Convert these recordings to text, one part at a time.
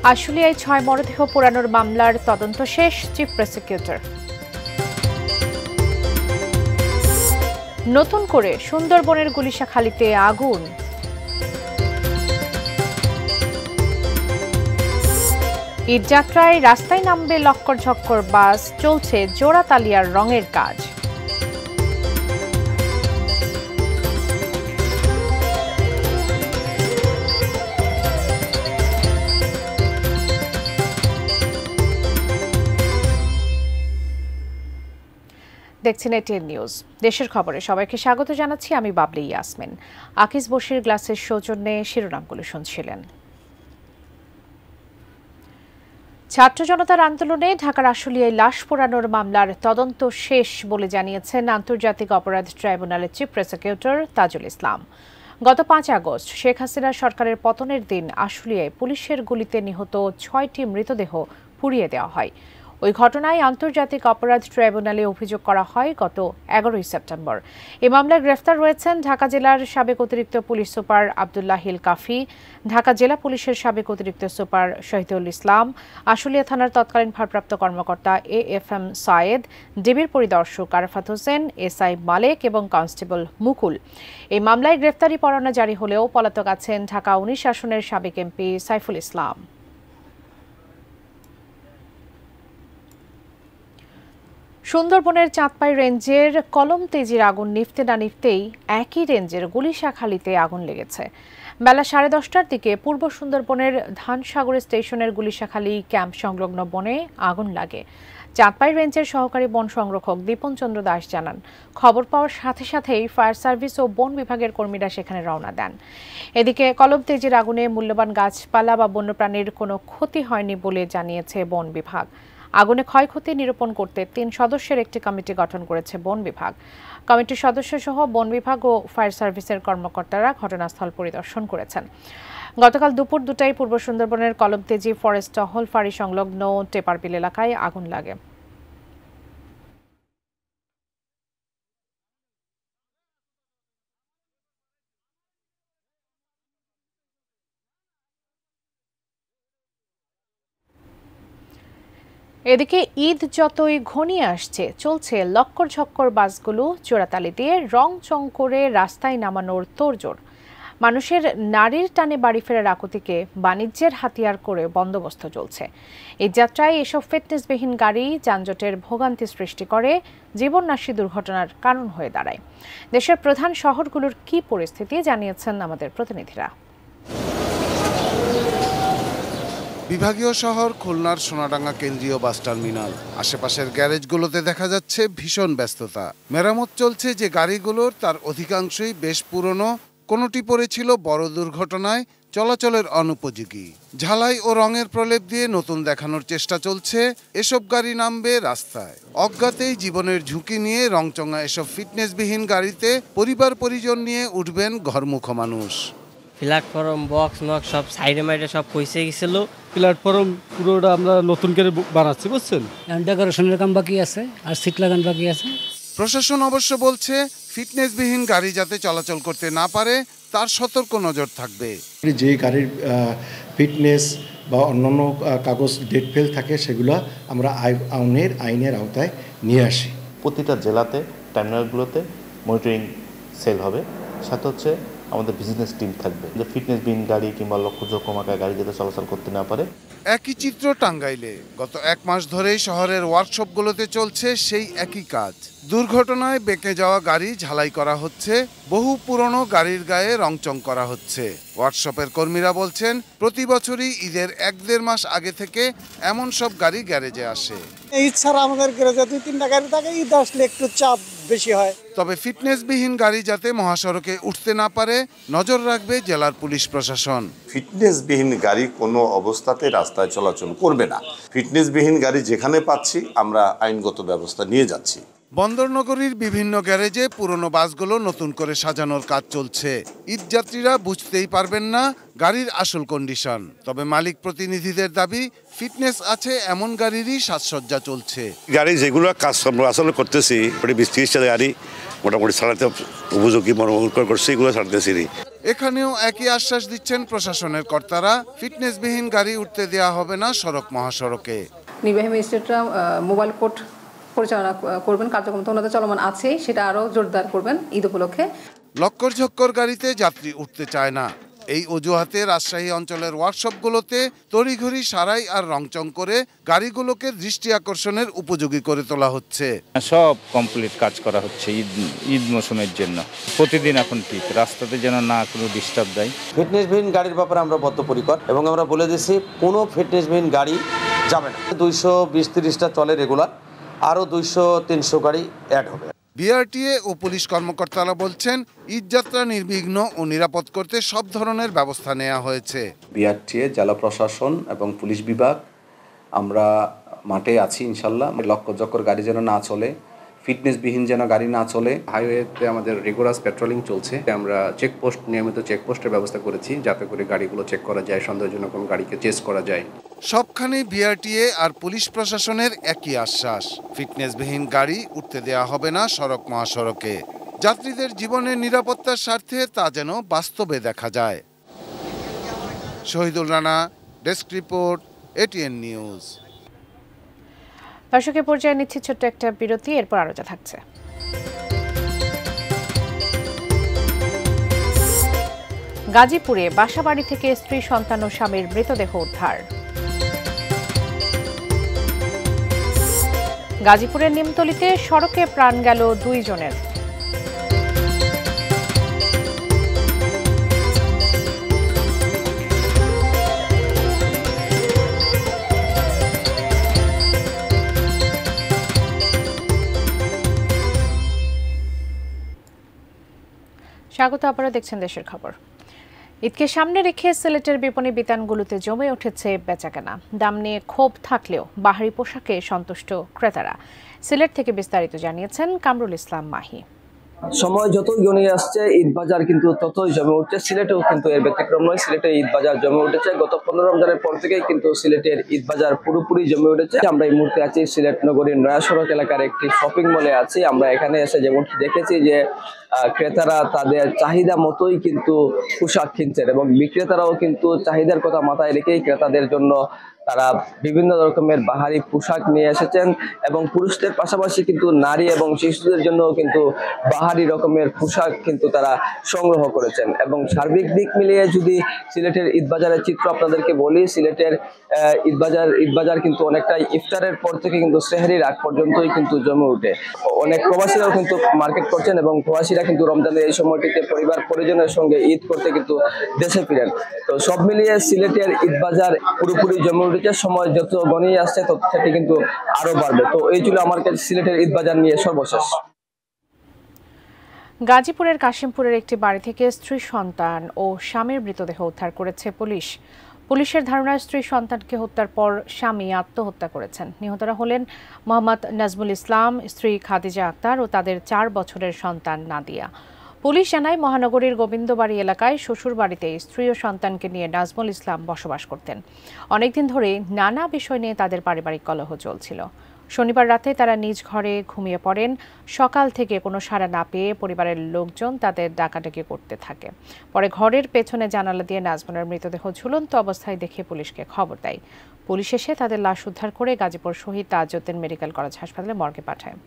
আশুলিয়ায় ৬ মরদেহ পোড়ানোর মামলার তদন্ত শেষ, চিফ প্রসিকিউটর। নতুন করে সুন্দরবনের গুলিশাখালীতে আগুন। ঈদযাত্রায় রাস্তায় নামবে লক্কর ঝক্কর বাস, চলছে জোড়াতালিয়ার রঙের কাজ। দেখছেন এটিএন নিউজ। দেশের খবরে সবাইকে স্বাগত জানাচ্ছি, আমি বাবলি ইয়াসমিন। আকিজ বশির গ্লাসের সৌজন্যে শিরোনামগুলো শুনছিলেন। ছাত্র জনতার আন্দোলনে ঢাকার আশুলিয়ায় লাশ পোড়ানোর মামলার তদন্ত শেষ বলে জানিয়েছেন আন্তর্জাতিক অপরাধ ট্রাইব্যুনালের চিফ প্রসিকিউটর তাজুল ইসলাম। গত ৫ আগস্ট শেখ হাসিনা সরকারের পতনের দিন আশুলিয়ায় পুলিশের গুলিতে নিহত ৬টি মৃতদেহ পুড়িয়ে দেওয়া হয়। ওই ঘটনায় আন্তর্জাতিক অপরাধ ট্রাইব্যুনালে অভিযোগ করা হয় গত ১১ সেপ্টেম্বর। এ মামলায় গ্রেফতার রয়েছেন ঢাকা জেলার সাবেক অতিরিক্ত পুলিশ সুপার আবদুল্লাহ হিল কাফি, ঢাকা জেলা পুলিশের সাবেক অতিরিক্ত সুপার শহীদুল ইসলাম, আশুলিয়া থানার তৎকালীন ভারপ্রাপ্ত কর্মকর্তা AFM সায়েদ, ডিবির পরিদর্শক আরাফাত হোসেন, SI মালেক এবং কনস্টেবল মুকুল। এই মামলায় গ্রেফতারি পরোয়ানা জারি হলেও পলাতক আছেন ঢাকা ১৯ আসনের সাবেক MP সাইফুল ইসলাম। সুন্দরবনের চাঁদপাই রেঞ্জের কলম তেজির আগুন নিভতে না নিভতেই একই রেঞ্জের গুলিশাখালীতে আগুন লেগেছে। বেলা 10:30টার দিকে পূর্ব সুন্দরবনের ধানসাগর স্টেশনের গুলিশাখালী ক্যাম্প সংলগ্ন বনে আগুন লাগে। চাঁদপাই রেঞ্জের সহকারী বন সংরক্ষক দীপন চন্দ্র দাস জানান, খবর পাওয়ার সাথে সাথেই ফায়ার সার্ভিস ও বন বিভাগের কর্মীরা সেখানে রওনা দেন। এদিকে কলম তেজির আগুনে মূল্যবান গাছপালা বা বন্যপ্রাণীর কোনো ক্ষতি হয়নি বলে জানিয়েছে বন বিভাগ। আগুনে ক্ষয়ক্ষতি নিরূপণ করতে ৩ সদস্যের একটি কমিটি গঠন করেছে বন বিভাগ। কমিটির সদস্যসহ বন বিভাগ ও ফায়ার সার্ভিসের কর্মকর্তারা ঘটনাস্থল পরিদর্শন করেছেন। গতকাল দুপুর 2টায় পূর্ব সুন্দরবনের কলমতেজি ফরেস্ট টহল ফাঁড়ি সংলগ্ন টেপারবিল এলাকায় আগুন লাগে। এদিকে ঈদ যতই ঘনিয়ে আসছে, চলছে লক্কর ঝক্কর বাসগুলো জোড়াতালি দিয়ে রং চং করে রাস্তায় নামানোর তোড়জোড়। মানুষের নারীর টানে বাড়ি ফেরার আকুতিকে বাণিজ্যের হাতিয়ার করে বন্দোবস্ত চলছে। এই যাত্রায় এসব ফিটনেসবিহীন গাড়ি যানজটের ভোগান্তি সৃষ্টি করে, জীবননাশী দুর্ঘটনার কারণ হয়ে দাঁড়ায়। দেশের প্রধান শহরগুলোর কি পরিস্থিতি জানিয়েছেন আমাদের প্রতিনিধিরা। বিভাগীয় শহর খুলনার সোনাডাঙ্গা কেন্দ্রীয় বাস টার্মিনাল, আশেপাশের গ্যারেজগুলোতে দেখা যাচ্ছে ভীষণ ব্যস্ততা। মেরামত চলছে যে গাড়িগুলোর, তার অধিকাংশই বেশ পুরনো, কোনোটি পড়েছিল বড় দুর্ঘটনায়, চলাচলের অনুপযোগী। ঝালাই ও রঙের প্রলেপ দিয়ে নতুন দেখানোর চেষ্টা চলছে। এসব গাড়ি নামবে রাস্তায়। অজ্ঞাতেই জীবনের ঝুঁকি নিয়ে রংচঙা এসব ফিটনেসবিহীন গাড়িতে পরিবার পরিজন নিয়ে উঠবেন ঘরমুখ মানুষ। প্ল্যাটফর্ম বক্স নক সব সাইডে মাইডে সব পয়সা গেছিল। প্ল্যাটফর্ম পুরোটা আমরা নতুন করে বানাচ্ছি, বুঝছেন। ডেকোরেশনের কাম বাকি আছে আর সিট লাগান বাকি আছে। প্রশাসন অবশ্য বলছে ফিটনেসবিহীন গাড়ি যাতে চলাচল করতে না পারে তার সতর্ক নজর থাকবে। যে গাড়ির ফিটনেস বা অন্যান্য কাগজ ডেট ফেল থাকে সেগুলো আমরা আইনের আওতায় নিয়ে আসি। প্রতিটা জেলাতে টার্মিনালগুলোতে মনিটরিং সেল হবে, সাথে হচ্ছে আমাদের বিজনেস টিম থাকবে, যে ফিটনেসবিহীন গাড়ি কিংবা লক্ষ্যজকমাকা গাড়ি যাতে চলাচল করতে না পারে। একই চিত্র টাঙ্গাইলে। গত 1 মাস ধরেই শহরের ওয়ার্কশপগুলোতে চলছে সেই একই কাজ। দুর্ঘটনায় বেঁকে যাওয়া গাড়ি ঝালাই করা হচ্ছে, বহু পুরনো গাড়ির গায়ে রংচং করা হচ্ছে। ওয়ার্কশপের কর্মীরা বলছেন, প্রতি বছরই ঈদের 1-1.5 মাস আগে থেকে এমন সব গাড়ি গ্যারেজে আসে। ঈদ ছাড়া আমাদের গ্যারেজে 2-3টা গাড়ি থাকে, ঈদ আসলে একটু চাপ বেশি হয়। তবে ফিটনেসবিহীন গাড়ি যাতে মহাসড়কে উঠতে না পারে নজর রাখবে জেলার পুলিশ প্রশাসন। ফিটনেসবিহীন গাড়ি কোনো অবস্থাতে রাস্তায় চলাচল করবে না। ফিটনেসবিহীন গাড়ি যেখানে পাচ্ছি আমরা আইনগত ব্যবস্থা নিয়ে যাচ্ছি। বন্দরনগরীর বিভিন্ন গ্যারেজে পুরনো বাসগুলো নতুন করে সাজানোর কাজ চলছে। ঈদযাত্রীরা বুঝতেই পারবেন না গাড়ির আসল কন্ডিশন। তবে মালিক প্রতিনিধিদের দাবি, ফিটনেস আছে এমন গাড়িরই সাজসজ্জা চলছে। গাড়ি যেগুলো কাজ আমরা আসলে করতেছি, 20-30টা গাড়ি মোটামুটি চালাতে উপযোগী মনোমুগ্ধকর করছে, এগুলো ছাড়তেছি। এখানেও একই আশ্বাস দিচ্ছেন প্রশাসনের কর্তারা, ফিটনেসবিহীন গাড়ি উঠতে দেওয়া হবে না সড়ক মহাসড়কে। নির্বাহী ম্যাজিস্ট্রেটরা মোবাইল কোর্ট পরিচালনা করবেন, কার্যক্রম তো ওনাদের চলমান আছেই, সেটা আরও জোরদার করবেন ঈদ উপলক্ষে। লক্কর ঝক্কর গাড়িতে যাত্রী উঠতে চায় না, এই অজুহাতে রাজশাহী অঞ্চলের ওয়ার্কশপগুলোতে তড়িঘড়ি সারাই আর রংচং করে গাড়িগুলোকে দৃষ্টি আকর্ষণের উপযোগী করে তোলা হচ্ছে। সব কমপ্লিট কাজ করা হচ্ছে ঈদ মৌসুমের জন্য। প্রতিদিন এখন ঠিক রাস্তাতে যেন না কোনো ডিস্টার্ব দেয়। ফিটনেসবিহীন গাড়ির ব্যাপারে আমরা বদ্ধপরিকর এবং আমরা বলে দিচ্ছি কোনো ফিটনেসবিহীন গাড়ি যাবে না। 220-30টা চলে রেগুলার, আরও 200-300 গাড়ি অ্যাড হবে। বিআরটিএ ও পুলিশ কর্মকর্তারা বলছেন, ঈদযাত্রা নির্বিঘ্ন ও নিরাপদ করতে সব ধরনের ব্যবস্থা নেওয়া হয়েছে। বিআরটিএ, জেলা প্রশাসন এবং পুলিশ বিভাগ আমরা মাঠে আছি ইনশাল্লাহ। লক্কর গাড়ি যেন না চলে, ফিটনেসবিহীন যেন গাড়ি না চলে। হাইওয়েতে আমাদের রিগোরাস পেট্রোলিং চলছে। আমরা চেকপোস্ট, নিয়মিত চেকপোস্টের ব্যবস্থা করেছি, যাতে করে গাড়িগুলো চেক করা যায়, সন্দেহজনক কোনো গাড়িকে চেস করা যায়। সবখানে বিআরটিএ আর পুলিশ প্রশাসনের একই আশ্বাস, ফিটনেসবিহীন গাড়ি উঠতে দেওয়া হবে না সড়ক মহাসড়কে। যাত্রীদের জীবনের নিরাপত্তার স্বার্থে তা যেন বাস্তবে দেখা যায়। Shahidul Rana, desk report, ATN news. দর্শকের পর্যায়ে নিচ্ছি ছোট্ট একটা বিরতি, এরপর আরো যা থাকছে। গাজীপুরে বাসাবাড়ি থেকে স্ত্রী সন্তান ও স্বামীর মৃতদেহ উদ্ধার। গাজীপুরের নিমতলিতে সড়কে প্রাণ গেল 2 জনের। স্বাগত, আপনারা দেখছেন দেশের খবর। ঈদকে সামনে রেখে সিলেটের বিপণী বিতানগুলোতে জমে উঠেছে বেচাকেনা। দাম নিয়ে ক্ষোভ থাকলেও বাহারি পোশাকে সন্তুষ্ট ক্রেতারা। সিলেট থেকে বিস্তারিত জানিয়েছেন কামরুল ইসলাম মাহি। সময় যতই গড়িয়ে আসছে, ঈদ বাজার কিন্তু ততই জমে উঠছে। সিলেটেও কিন্তু এর ব্যতিক্রম নয়, সিলেটে ঈদ বাজার জমে উঠেছে। গত 15 রমজানের পর থেকেই কিন্তু সিলেটের ঈদ বাজার পুরোপুরি জমে উঠেছে। আমরা এই মুহূর্তে আছি সিলেট নগরীর নয়া সড়ক এলাকার একটি শপিং মলে আছি। আমরা এখানে এসে যেমন দেখেছি যে ক্রেতারা তাদের চাহিদা মতোই কিন্তু পোশাক কিনছেন এবং বিক্রেতারাও কিন্তু চাহিদার কথা মাথায় রেখেই ক্রেতাদের জন্য তারা বিভিন্ন রকমের বাহারি পোশাক নিয়ে এসেছেন এবং পুরুষদের পাশাপাশি কিন্তু নারী এবং শিশুদের জন্য কিন্তু বাহারি রকমের পোশাক কিন্তু তারা সংগ্রহ করেছেন। এবং সার্বিক দিক মিলিয়ে যদি সিলেটের ঈদ বাজারের চিত্র আপনাদেরকে বলি, সিলেটের ঈদ বাজার কিন্তু অনেকটাই ইফতারের পর থেকে কিন্তু সেহরির আগ পর্যন্তই কিন্তু জমে ওঠে। অনেক প্রবাসীরাও কিন্তু মার্কেট করছেন এবং প্রবাসীরা কিন্তু রমজানের এই সময়টিতে পরিবার পরিজনের সঙ্গে ঈদ করতে কিন্তু দেশে ফিরেন। তো সব মিলিয়ে সিলেটের ঈদ বাজার পুরোপুরি জমে উঠেছে। সময় যত গনিয়ে আসছে তত থেকে কিন্তু আরো বাড়বে। তো এই ছিল আমার কাছে সিলেটের ঈদ বাজার নিয়ে সর্বশেষ। গাজীপুরের কাশিমপুরের একটি বাড়ি থেকে স্ত্রী সন্তান ও স্বামীর মৃতদেহ উদ্ধার করেছে পুলিশ। পুলিশের ধারণা, স্ত্রী সন্তানকে হত্যার পর স্বামী আত্মহত্যা করেছেন। নিহতরা হলেন মোহাম্মদ নাজমুল ইসলাম, স্ত্রী খাদিজা আক্তার ও তাদের 4 বছরের সন্তান নাদিয়া। পুলিশ জানায়, মহানগরীর গোবিন্দবাড়ি এলাকায় শ্বশুর বাড়িতে স্ত্রী ও সন্তানকে নিয়ে নাজমুল ইসলাম বসবাস করতেন। অনেকদিন ধরে নানা বিষয় নিয়ে তাদের পারিবারিক কলহ চলছিল। শনিবার রাতে তারা নিজ ঘরে ঘুমিয়ে পড়েন। সকাল থেকে কোনো সাড়া না পেয়ে পরিবারের লোকজন তাদের ডাকাডাকি করতে থাকে। পরে ঘরের পেছনে জানালা দিয়ে নাজমুলের মৃতদেহ ঝুলন্ত অবস্থায় দেখে পুলিশকে খবর দেয়। পুলিশ এসে তাদের লাশ উদ্ধার করে গাজীপুর শহীদ তাজউদ্দিন মেডিকেল কলেজ হাসপাতালে মর্গে পাঠায়।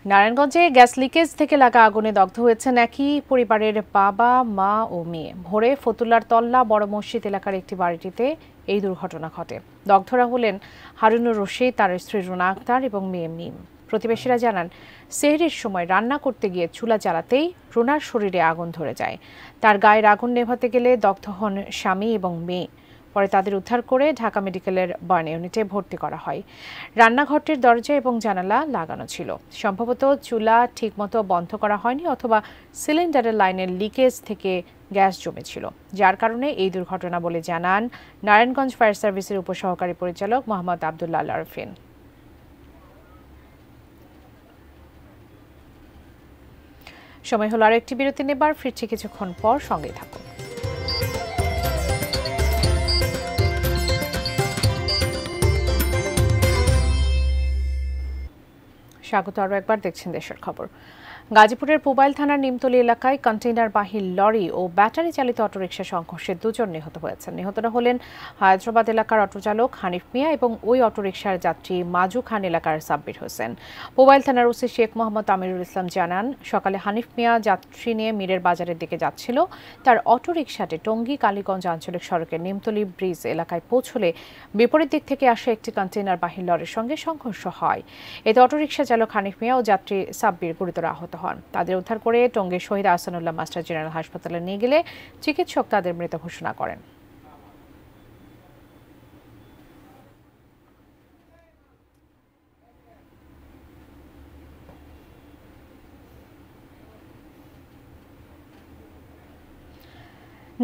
নারায়ণগঞ্জে গ্যাস লিকেজ থেকে লাগা আগুনে দগ্ধ হয়েছেন একই পরিবারের বাবা, মা ও মেয়ে। ভোরে ফতুল্লার তল্লা বড় মসজিদ এলাকার একটি বাড়িটিতে এই দুর্ঘটনা ঘটে। দগ্ধরা হলেন হারুনুর রশিদ, তার স্ত্রী রুনা আক্তার এবং মেয়ে মিম। প্রতিবেশীরা জানান, সেহরির সময় রান্না করতে গিয়ে চুলা জ্বালাতেই রুনার শরীরে আগুন ধরে যায়। তার গায়ের আগুন নেভাতে গেলে দগ্ধ হন স্বামী এবং মেয়ে। পরে তাদের উদ্ধার করে ঢাকা মেডিকেলের বার্ন ইউনিটে ভর্তি করা হয়। রান্নাঘরটির দরজা এবং জানালা লাগানো ছিল। সম্ভবত চুলা ঠিকমতো বন্ধ করা হয়নি অথবা সিলিন্ডারের লাইনের লিকেজ থেকে গ্যাস জমেছিল, যার কারণে এই দুর্ঘটনা বলে জানান নারায়ণগঞ্জ ফায়ার সার্ভিসের উপসহকারী পরিচালক মোহাম্মদ আবদুল্লাহ আরফিন। সময় হলো আরো একটি বিরতি নেবার, ফিরছি কিছুক্ষণ পর, সঙ্গেই থাকুন। স্বাগত আরও একবার, দেখছেন দেশের খবর। গাজীপুরের পুবাইল থানার নিমতলী এলাকায় কন্টেইনারবাহী লরি ও ব্যাটারি চালিত অটোরিকশা সংঘর্ষে 2 জন নিহত হয়েছেন। নিহতরা হলেন হায়দ্রাবাদ এলাকার অটোচালক হানিফ মিয়া এবং ওই অটোরিকশার যাত্রী মাজু খান এলাকার সাব্বির হোসেন। পুবাইল থানার ওসি শেখ মোহাম্মদ আমিরুল ইসলাম জানান, সকালে হানিফ মিয়া যাত্রী নিয়ে মীরের বাজারের দিকে যাচ্ছিল। তার অটোরিকশাটি টঙ্গী কালীগঞ্জ আঞ্চলিক সড়কের নিমতলী ব্রিজ এলাকায় পৌঁছলে বিপরীত দিক থেকে আসা একটি কন্টেইনারবাহী লরির সঙ্গে সংঘর্ষ হয়। এতে অটোরিকশা চালক হানিফ মিয়া ও যাত্রী সাব্বির গুরুতর আহত হন। তাদের উদ্ধার করে টঙ্গীর শহীদ আহসানুল্লাহ মাস্টার জেনারেল হাসপাতালে নিয়ে গেলে চিকিৎসক তাদের মৃত ঘোষণা করেন।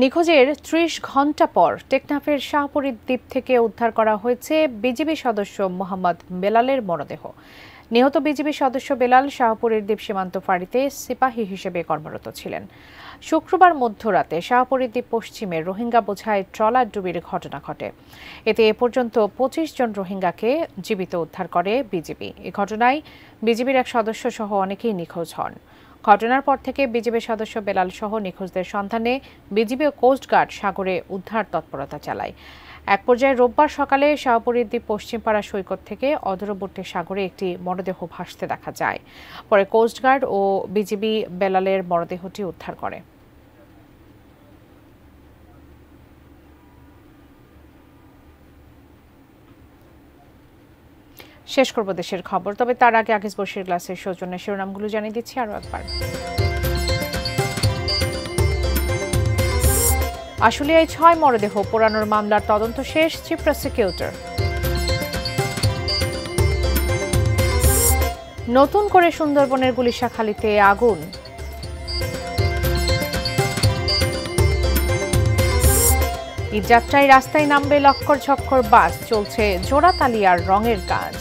নিখোঁজের 30 ঘণ্টা পর টেকনাফের শাহপুরীর দ্বীপ থেকে উদ্ধার করা হয়েছে বিজিবি সদস্য মোহাম্মদ বেলালের মরদেহ। নিহত বিজিবি সদস্য বেলাল শাহপুরীর দ্বীপ সীমান্ত ফাঁড়িতে সিপাহী হিসেবে কর্মরত ছিলেন। শুক্রবার মধ্যরাতে শাহপুরীর দ্বীপ পশ্চিমে রোহিঙ্গা বোঝাই ট্রলার ডুবির ঘটনা ঘটে। এতে এ পর্যন্ত 25 জন রোহিঙ্গাকে জীবিত উদ্ধার করে বিজিবি। এ ঘটনায় বিজিবির এক সদস্য সহ অনেকেই নিখোঁজ হন। ঘটনার পর থেকে বিজিবি সদস্য বেলাল সহ নিখোঁজদের সন্ধানে বিজিবি ও কোস্টগার্ড সাগরে উদ্ধার তৎপরতা চালায়। এক পর্যায়ে রোববার সকালে শাহপুরীর দ্বীপ পশ্চিমপাড়া সৈকত থেকে অদূরবর্তী সাগরে একটি মরদেহ ভাসতে দেখা যায়। পরে কোস্টগার্ড ও বিজিবি বেলালের মরদেহটি উদ্ধার করে। শেষ করব দেশের খবর, তবে তার আগে আগেজ বশির গ্লাসের সৌজন্যে শিরোনামগুলো জানিয়ে দিচ্ছি আরও একবার। আশুলিয়ায় 6 মরদেহ পোড়ানোর মামলার তদন্ত শেষ, চিফ প্রসিকিউটর। নতুন করে সুন্দরবনের গুলিশাখালীতে আগুন। ঈদযাত্রায় রাস্তায় নামবে লক্কর ঝক্কর বাস, চলছে জোড়াতালি আর রঙের কাজ।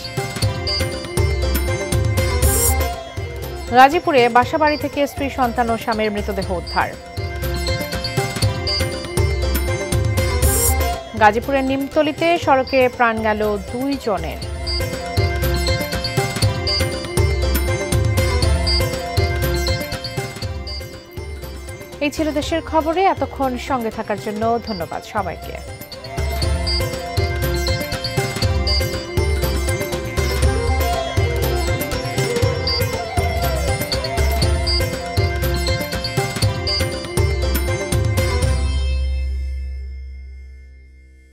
গাজীপুরে বাসাবাড়ি থেকে স্ত্রী সন্তান ও স্বামীর মৃতদেহ উদ্ধার। গাজীপুরের নিমতলীতে সড়কে প্রাণ গেল 2 জনের। এই ছিল দেশের খবরে। এতক্ষণ সঙ্গে থাকার জন্য ধন্যবাদ সবাইকে।